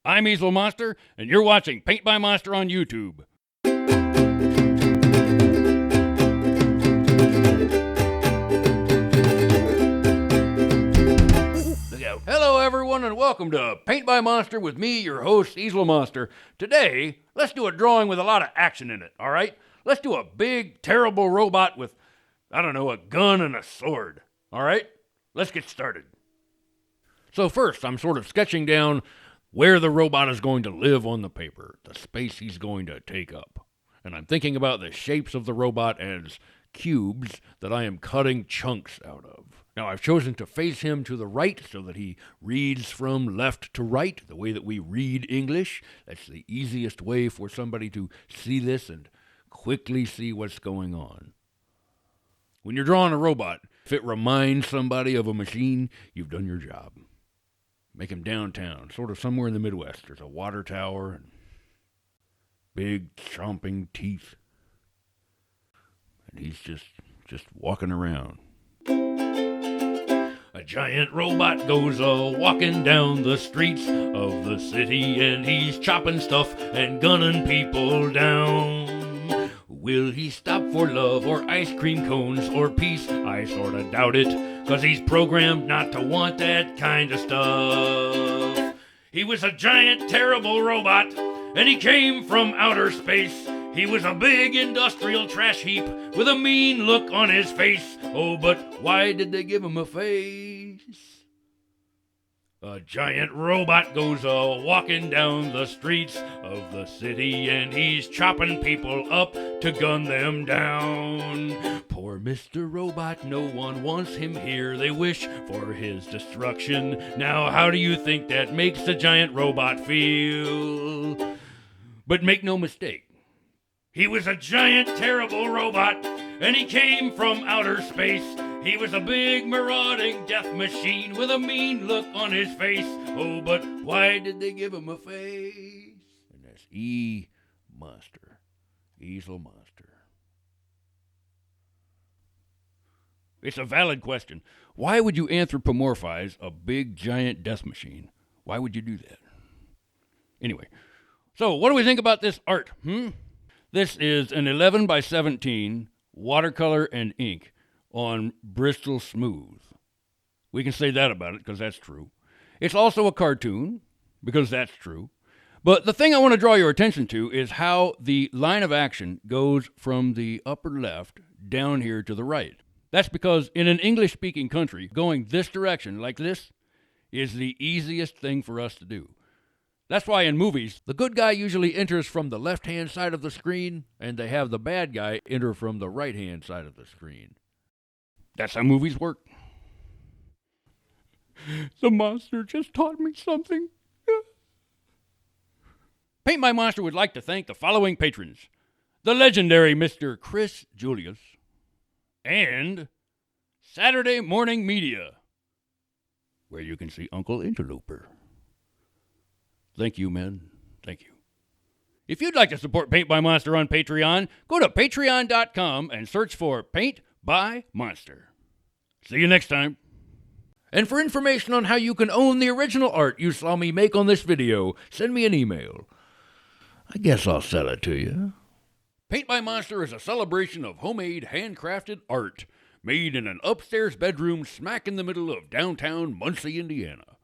I'm Easel Monster, and you're watching Paint by Monster on YouTube. Hello everyone, and welcome to Paint by Monster with me, your host, Easel Monster. Today, let's do a drawing with a lot of action in it, alright? Let's do a big, terrible robot with, a gun and a sword, alright? Let's get started. So first, I'm sort of sketching down where the robot is going to live on the paper, the space he's going to take up. And I'm thinking about the shapes of the robot as cubes that I am cutting chunks out of. Now, I've chosen to face him to the right so that he reads from left to right, the way that we read English. That's the easiest way for somebody to see this and quickly see what's going on. When you're drawing a robot, if it reminds somebody of a machine, you've done your job. Make him downtown, sort of somewhere in the Midwest. There's a water tower and big chomping teeth. And he's just walking around. A giant robot goes walking down the streets of the city, and he's chopping stuff and gunning people down. Will he stop for love or ice cream cones or peace? I sorta doubt it, 'cause he's programmed not to want that kind of stuff. He was a giant, terrible robot, and he came from outer space. He was a big industrial trash heap with a mean look on his face. Oh, but why did they give him a face? A giant robot goes walking down the streets of the city, and he's chopping people up to gun them down. Poor Mr. Robot, no one wants him here. They wish for his destruction. Now, how do you think that makes the giant robot feel? But make no mistake, he was a giant, terrible robot, and he came from outer space. He was a big, marauding death machine with a mean look on his face. Oh, but why did they give him a face? And that's Monster. Easel Monster. It's a valid question. Why would you anthropomorphize a big, giant death machine? Why would you do that? Anyway, so what do we think about this art? This is an 11 by 17 watercolor and ink on Bristol Smooth. We can say that about it because that's true. It's also a cartoon because that's true. But the thing I want to draw your attention to is how the line of action goes from the upper left down here to the right. That's because in an English-speaking country, going this direction like this is the easiest thing for us to do. That's why in movies, the good guy usually enters from the left-hand side of the screen, and they have the bad guy enter from the right-hand side of the screen. That's how movies work. The monster just taught me something. Paint by Monster would like to thank the following patrons: the legendary Mr. Chris Julius and Saturday Morning Media, where you can see Uncle Interloper. Thank you, men. Thank you. If you'd like to support Paint by Monster on Patreon, go to patreon.com and search for Paint by Monster. See you next time. And for information on how you can own the original art you saw me make on this video, send me an email. I guess I'll sell it to you. Paint by Monster is a celebration of homemade, handcrafted art made in an upstairs bedroom smack in the middle of downtown Muncie, Indiana.